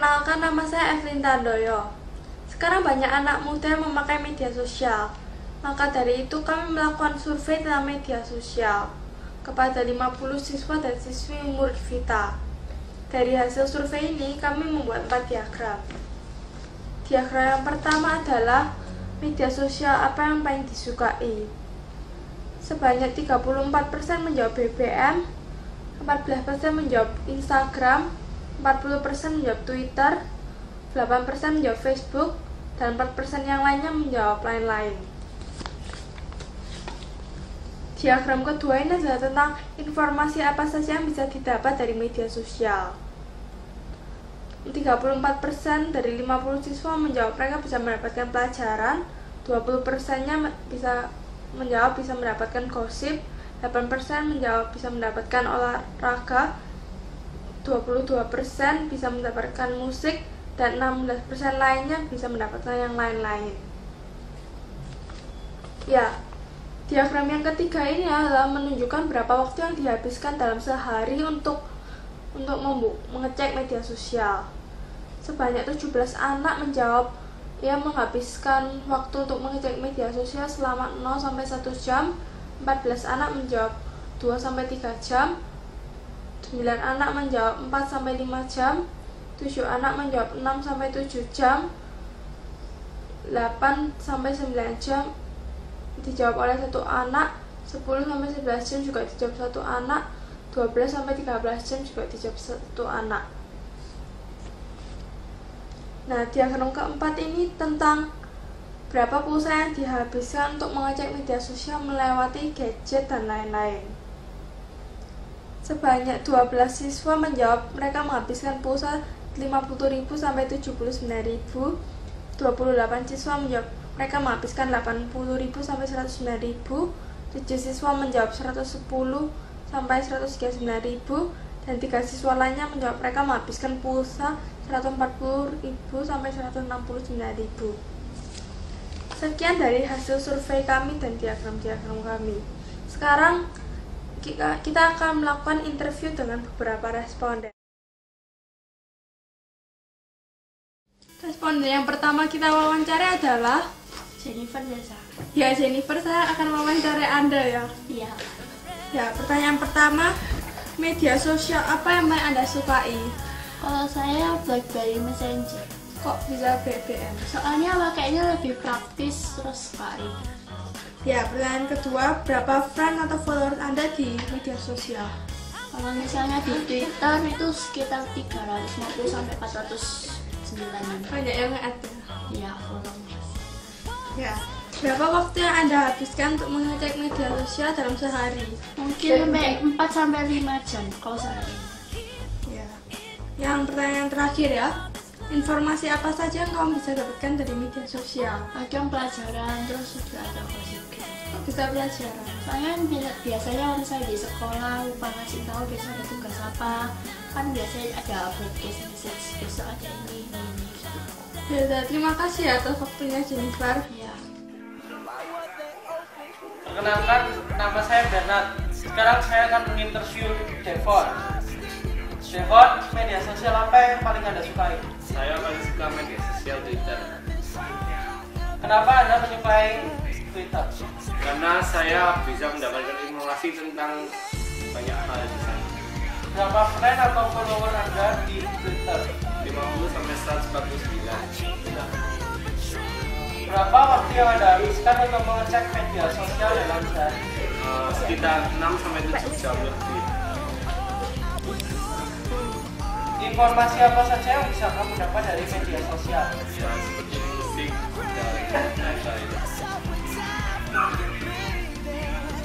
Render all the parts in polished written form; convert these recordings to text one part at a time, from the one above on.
Perkenalkan, nama saya Evelyn Tandoyo. Sekarang banyak anak muda yang memakai media sosial. Maka dari itu kami melakukan survei tentang media sosial kepada 50 siswa dan siswi umur Vita. Dari hasil survei ini kami membuat 4 diagram. Diagram yang pertama adalah media sosial apa yang paling disukai. Sebanyak 34% menjawab BBM, 14% menjawab Instagram, 40% menjawab Twitter, 8% menjawab Facebook, dan 4% yang lainnya menjawab lain-lain. Diagram kedua ini adalah tentang informasi apa saja yang bisa didapat dari media sosial. 34% dari 50 siswa menjawab mereka bisa mendapatkan pelajaran, 20%-nya bisa mendapatkan gosip, 8% menjawab bisa mendapatkan olahraga, 22% bisa mendapatkan musik, dan 16% lainnya bisa mendapatkan yang lain-lain. Ya, diagram yang ketiga ini adalah menunjukkan berapa waktu yang dihabiskan dalam sehari untuk mengecek media sosial. Sebanyak 17 anak menjawab yang menghabiskan waktu untuk mengecek media sosial selama 0-1 jam, 14 anak menjawab 2-3 jam, 9 anak menjawab 4-5 jam, 7 anak menjawab 6-7 jam, 8-9 jam dijawab oleh 1 anak, 10-11 jam juga dijawab 1 anak, 12-13 jam juga dijawab 1 anak. Nah, diagram keempat ini tentang berapa pulsa yang dihabiskan untuk mengecek media sosial melewati gadget dan lain-lain. Sebanyak 12 siswa menjawab mereka menghabiskan pulsa 50.000 sampai 79.000. 28 siswa menjawab mereka menghabiskan 80.000 sampai 109.000. 7 siswa menjawab 110 sampai 139.000, dan 3 siswa lainnya menjawab mereka menghabiskan pulsa 140.000 sampai 169.000. Sekian dari hasil survei kami dan diagram-diagram kami. Sekarang kita akan melakukan interview dengan beberapa responden. Responden yang pertama kita wawancara adalah Jennifer biasa. Ya, Jennifer, saya akan wawancara Anda ya. Iya. Ya, pertanyaan pertama, media sosial apa yang paling Anda sukai? Kalau saya BlackBerry Messenger. Kok bisa BBM? Soalnya pakainya lebih praktis terus sekali. Ya, pertanyaan kedua, berapa friend atau follower Anda di media sosial? Kalau misalnya di Twitter itu sekitar 350 sampai 409. Banyak yang nge-add ya? Iya, followers. Ya. Berapa waktu yang Anda habiskan untuk mengecek media sosial dalam sehari? Mungkin sampai 4 sampai 5 jam kalau sehari. Ya. Yang pertanyaan terakhir ya. Informasi apa saja yang kamu bisa dapatkan dari media sosial? Kadang pelajaran terus juga ada gosip. Bisa pelajaran. Soalnya biasanya waktu saya di sekolah lupa ngasih tahu biasanya ada tugas apa. Kan biasanya ada broadcast message besok ada ini gitu. Ya, terima kasih atas waktunya Jennifer. Ya. Perkenalkan, nama saya Bernard. Sekarang saya akan menginterview Devon. Devon, media sosial apa yang paling Anda sukai? Saya paling suka media sosial Twitter Kenapa Anda menyukai Twitter? karena saya bisa mendapatkan informasi tentang banyak hal di sana. Berapa friend atau follower Anda di Twitter? 50 sampai 149. Berapa waktu yang Anda habiskan untuk mengecek media sosial dalam sehari? Sekitar 6 sampai 7 jam lebih. Informasi apa saja yang bisa kamu dapat dari media sosial? Ya, seperti musik dan lain-lain.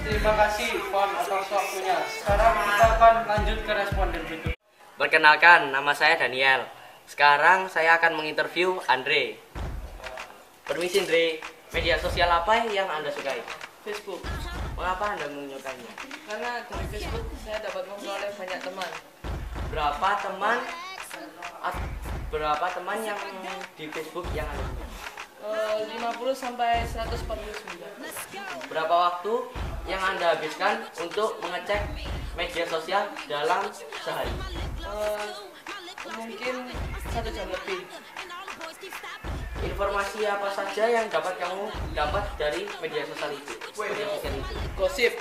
Terima kasih Fon atas waktunya. Sekarang kita akan lanjut ke responden berikut. Perkenalkan, nama saya Daniel. Sekarang saya akan menginterview Andre. Permisi Andre, media sosial apa yang Anda sukai? Facebook, Mengapa Anda menyukainya? karena dari Facebook saya dapat memperoleh banyak teman. Berapa teman yang di Facebook yang Anda punya? 50 sampai 149. Berapa waktu yang Anda habiskan untuk mengecek media sosial dalam sehari? Mungkin 1 jam lebih. Informasi apa saja yang dapat kamu dapat dari media sosial itu? Gosip.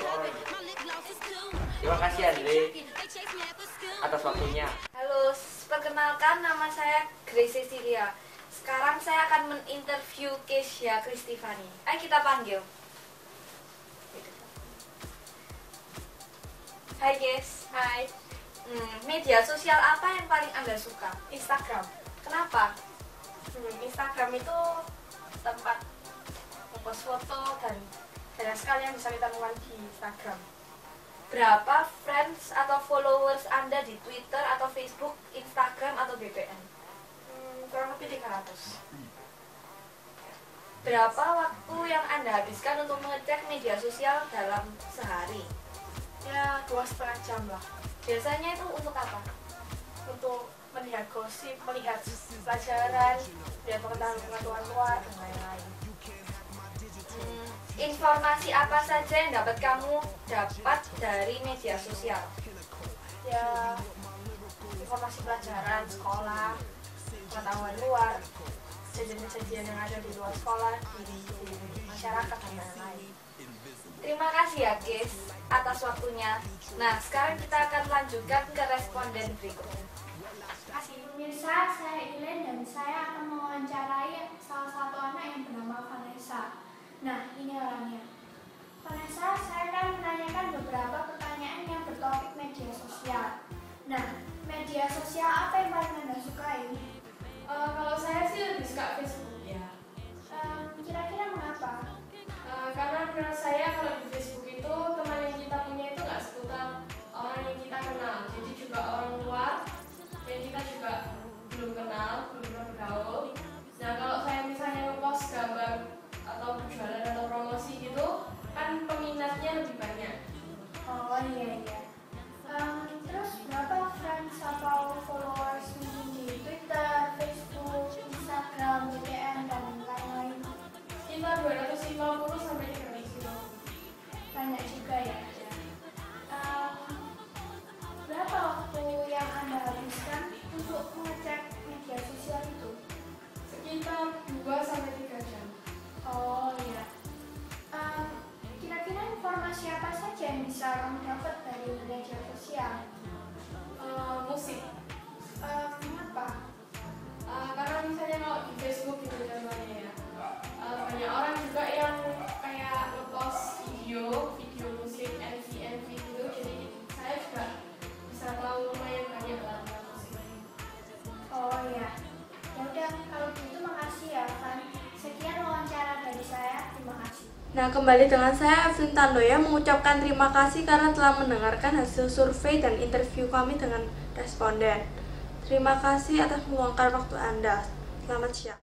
Terima kasih Andre atas waktunya. Halo, perkenalkan nama saya Grace Cecilia. Sekarang saya akan menginterview Keisha Kristifani. Ayo kita panggil. Hai guys. Hai, Media sosial apa yang paling Anda suka? Instagram. Kenapa? Instagram itu tempat mempost foto dan banyak sekali yang bisa kita temukan di Instagram. Berapa friends atau followers Anda di Twitter atau Facebook, Instagram atau BBM? Kurang lebih 300. Berapa waktu yang Anda habiskan untuk mengecek media sosial dalam sehari? Ya 2,5 jam lah. Biasanya itu untuk apa? Untuk melihat gosip, melihat pelajaran, lihat pengetahuan luar dan lain-lain. Informasi apa saja yang dapat kamu dapat dari media sosial? Ya informasi pelajaran, sekolah, pengetahuan luar, kejadian-kejadian yang ada di luar sekolah, di masyarakat dan lain-lain. Terima kasih ya guys atas waktunya. Nah sekarang kita akan lanjutkan ke responden berikutnya. Pemirsa, saya Ilen dan saya akan mewawancarai salah satu anak yang bernama Vanessa. Nah, ini orangnya. Vanessa, saya akan menanyakan beberapa pertanyaan yang bertopik media sosial. Nah, media sosial apa yang paling Anda sukai? Kalau saya sih lebih suka Facebook ya. Kira-kira mengapa? Karena menurut saya kalau di Facebook itu teman yang kita punya itu nggak seputar orang yang kita kenal, jadi juga orang luar yang kita juga belum kenal, belum pernah bergaul. Nah kalau saya misalnya ngepost gambar atau jualan atau promosi gitu, kan peminatnya lebih banyak. Oh iya. Terus berapa friends atau followers mungkin di Twitter, Facebook, Instagram, BBM, dan lain-lain? Sekitar 250 sampai 300. Banyak juga ya. Berapa waktu yang Anda habiskan untuk mengecek media sosial itu? Sekitar 2 sampai 3 jam. Oh iya. Kira-kira informasi apa saja yang bisa kamu dapat dari media sosial? Musik. Kenapa? Karena misalnya kalau di Facebook gitu contohnya ya, banyak orang juga yang kayak ngepost video musik, MV gitu, jadi saya juga bisa tahu lumayan banyak lah tentang musik. Oh iya. Ya udah, kalau gitu makasih ya, Van. Sekian wawancara dari saya. Terima kasih. Nah, kembali dengan saya Evelyn Tandoya mengucapkan terima kasih karena telah mendengarkan hasil survei dan interview kami dengan responden. Terima kasih atas meluangkan waktu Anda. Selamat siang.